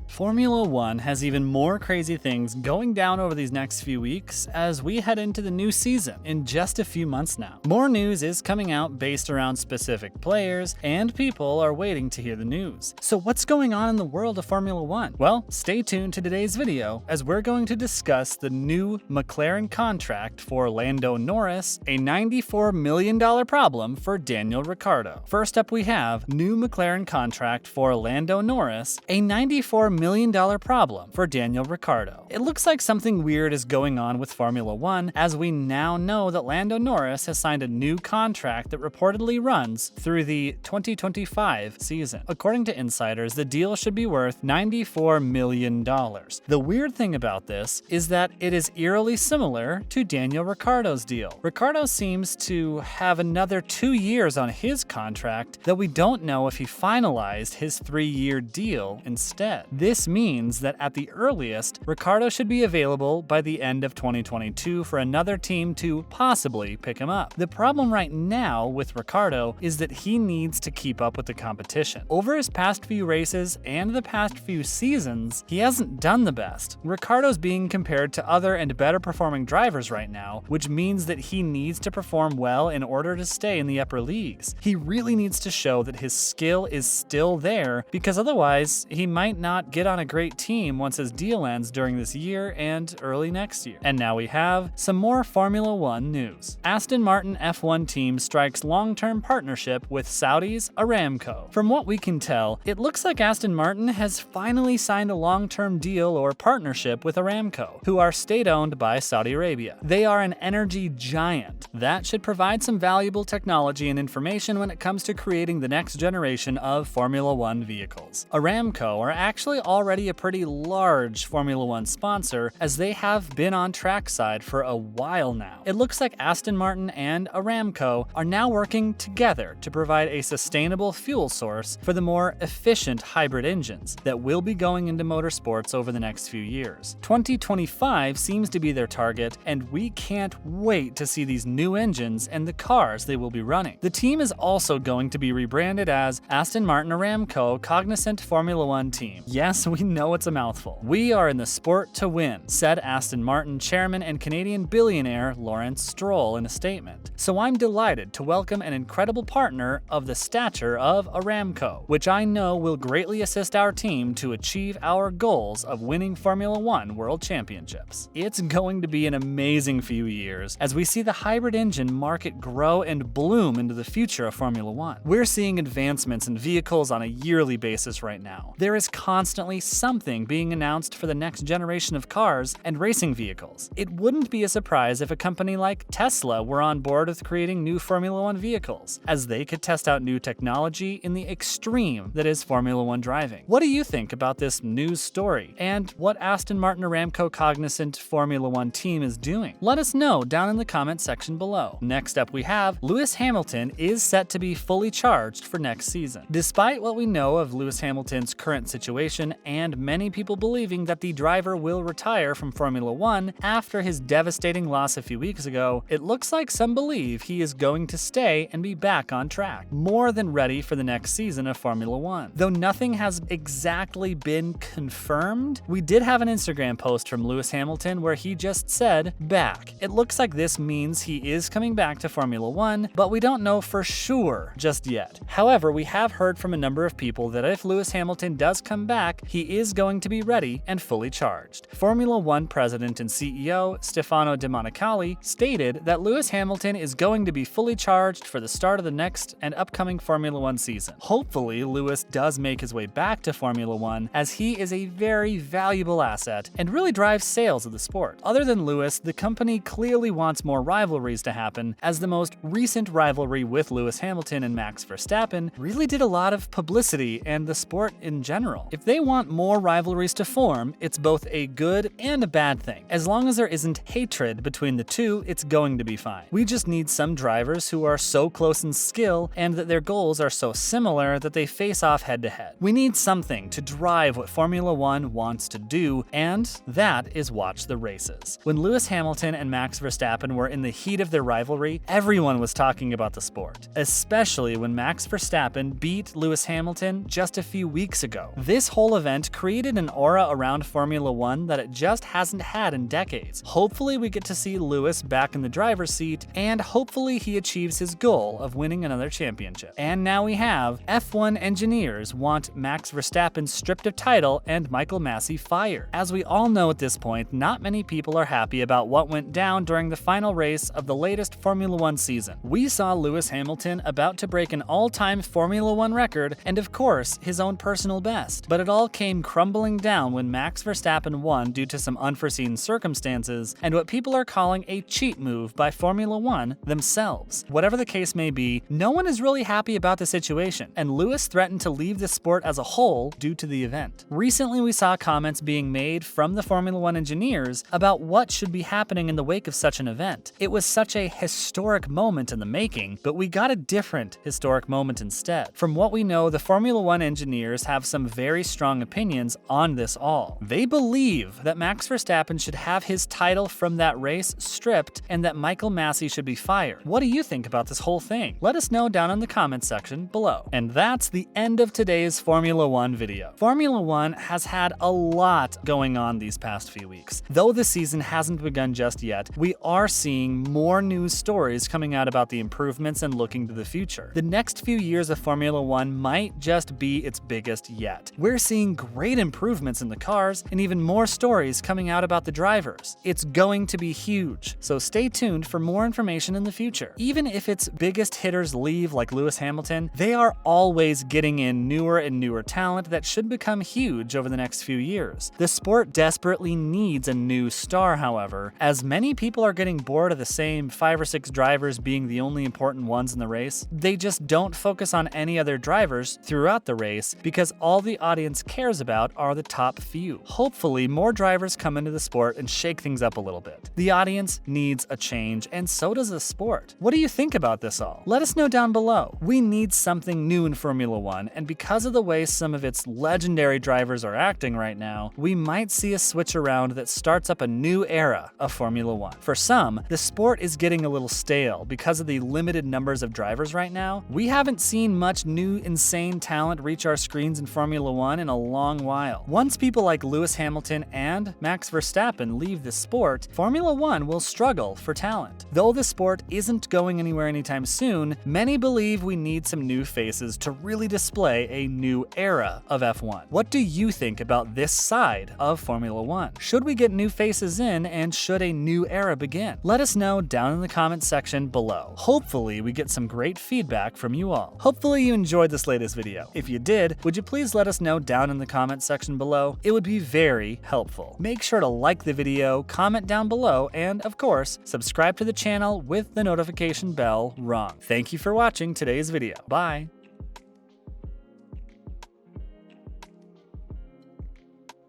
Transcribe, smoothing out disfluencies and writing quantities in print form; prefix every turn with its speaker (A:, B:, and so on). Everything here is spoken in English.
A: Formula One has even more crazy things going down over these next few weeks as we head into the new season in just a few months now. More news is coming out based around specific players, and people are waiting to hear the news. So what's going on in the world of Formula One? Well, stay tuned to today's video as we're going to discuss the new McLaren contract for Lando Norris, a $94 million problem for Daniel Ricciardo. First up, we have new McLaren contract for Lando Norris, a $94 million problem for Daniel Ricciardo. It looks like something weird is going on with Formula One, as we now know that Lando Norris has signed a new contract that reportedly runs through the 2025 season. According to insiders, the deal should be worth $94 million. The weird thing about this is that it is eerily similar to Daniel Ricciardo's deal. Ricciardo seems to have another 2 years on his contract, though we don't know if he finalized his 3-year deal instead. This means that at the earliest, Ricciardo should be available by the end of 2022 for another team to possibly pick him up. The problem right now with Ricciardo is that he needs to keep up with the competition. Over his past few races and the past few seasons, he hasn't done the best. Ricciardo's being compared to other and better performing drivers right now, which means that he needs to perform well in order to stay in the upper leagues. He really needs to show that his skill is still there, because otherwise he might not get on a great team once his deal ends during this year and early next year. And now we have some more Formula One news. Aston Martin F1 team strikes long-term partnership with Saudi's Aramco. From what we can tell, it looks like Aston Martin has finally signed a long-term deal or partnership with Aramco, who are state-owned by Saudi Arabia. They are an energy giant that should provide some valuable technology and information when it comes to creating the next generation of Formula One vehicles. Aramco are actually already a pretty large Formula One sponsor, as they have been on trackside for a while now. It looks like Aston Martin and Aramco are now working together to provide a sustainable fuel source for the more efficient hybrid engines that will be going into motorsports over the next few years. 2025 seems to be their target, and we can't wait to see these new engines and the cars they will be running. The team is also going to be rebranded as Aston Martin Aramco Cognizant Formula One Team. Yes, we know it's a mouthful. We are in the sport to win, said Aston Martin chairman and Canadian billionaire Lawrence Stroll in a statement. So I'm delighted to welcome an incredible partner of the stature of Aramco, which I know will greatly assist our team to achieve our goals of winning Formula One World Championships. It's going to be an amazing few years as we see the hybrid engine market grow and bloom into the future of Formula One. We're seeing advancements in vehicles on a yearly basis right now. There is constantly something being announced for the next generation of cars and racing vehicles. It wouldn't be a surprise if a company like Tesla were on board with creating new Formula One vehicles, as they could test out new technology in the extreme that is Formula One driving. What do you think about this news story and what Aston Martin Aramco Cognizant Formula One team is doing? Let us know down in the comment section below. Next up, we have Lewis Hamilton is set to be fully charged for next season. Despite what we know of Lewis Hamilton's current situation and many people believing that the driver will retire from Formula One after his devastating loss a few weeks ago, it looks like some believe he is going to stay and be back on track, more than ready for the next season of Formula One. Though nothing has exactly been confirmed, we did have an Instagram post from Lewis Hamilton where he just said, "back." It looks like this means he is coming back to Formula One, but we don't know for sure just yet. However, we have heard from a number of people that if Lewis Hamilton does come back, he is going to be ready and fully charged. Formula One president and CEO Stefano Domenicali stated that Lewis Hamilton is going to be fully charged for the start of the next and upcoming Formula One season. Hopefully, Lewis does make his way back to Formula One, as he is a very valuable asset and really drives sales of the sport. Other than Lewis, the company clearly wants more rivalries to happen, as the most recent rivalry with Lewis Hamilton and Max Verstappen really did a lot of publicity and the sport in general. If they want more rivalries to form, it's both a good and a bad thing. As long as there isn't hatred between the two, it's going to be fine. We just need some drivers who are so close in skill and that their goals are so similar that they face off head to head. We need something to drive what Formula One wants to do, and that is watch the races. When Lewis Hamilton and Max Verstappen were in the heat of their rivalry, everyone was talking about the sport, especially when Max Verstappen beat Lewis Hamilton just a few weeks ago. This whole whole event created an aura around Formula One that it just hasn't had in decades. Hopefully we get to see Lewis back in the driver's seat, and hopefully he achieves his goal of winning another championship. And now we have F1 engineers want Max Verstappen stripped of title and Michael Masi fired. As we all know at this point, not many people are happy about what went down during the final race of the latest Formula One season. We saw Lewis Hamilton about to break an all-time Formula One record and of course his own personal best, but it all came crumbling down when Max Verstappen won due to some unforeseen circumstances and what people are calling a cheat move by Formula One themselves. Whatever the case may be, no one is really happy about the situation, and Lewis threatened to leave the sport as a whole due to the event. Recently we saw comments being made from the Formula One engineers about what should be happening in the wake of such an event. It was such a historic moment in the making, but we got a different historic moment instead. From what we know, the Formula One engineers have some very strong opinions on this all. They believe that Max Verstappen should have his title from that race stripped and that Michael Masi should be fired. What do you think about this whole thing? Let us know down in the comments section below. And that's the end of today's Formula One video. Formula One has had a lot going on these past few weeks. Though the season hasn't begun just yet, we are seeing more news stories coming out about the improvements and looking to the future. The next few years of Formula One might just be its biggest yet. We're seeing great improvements in the cars and even more stories coming out about the drivers. It's going to be huge, so stay tuned for more information in the future. Even if its biggest hitters leave like Lewis Hamilton, they are always getting in newer and newer talent that should become huge over the next few years. The sport desperately needs a new star, however, as many people are getting bored of the same 5 or 6 drivers being the only important ones in the race. They just don't focus on any other drivers throughout the race because all the audience cares about are the top few. Hopefully, more drivers come into the sport and shake things up a little bit. The audience needs a change, and so does the sport. What do you think about this all? Let us know down below. We need something new in Formula One, and because of the way some of its legendary drivers are acting right now, we might see a switch around that starts up a new era of Formula One. For some, the sport is getting a little stale because of the limited numbers of drivers right now. We haven't seen much new insane talent reach our screens in Formula One in a long while. Once people like Lewis Hamilton and Max Verstappen leave the sport, Formula One will struggle for talent. Though the sport isn't going anywhere anytime soon, many believe we need some new faces to really display a new era of F1. What do you think about this side of Formula One? Should we get new faces in, and should a new era begin? Let us know down in the comments section below. Hopefully we get some great feedback from you all. Hopefully you enjoyed this latest video. If you did, would you please let us know down in the comments section below? It would be very helpful. Make sure to like the video, comment down below, and of course, subscribe to the channel with the notification bell on. Thank you for watching today's video. Bye!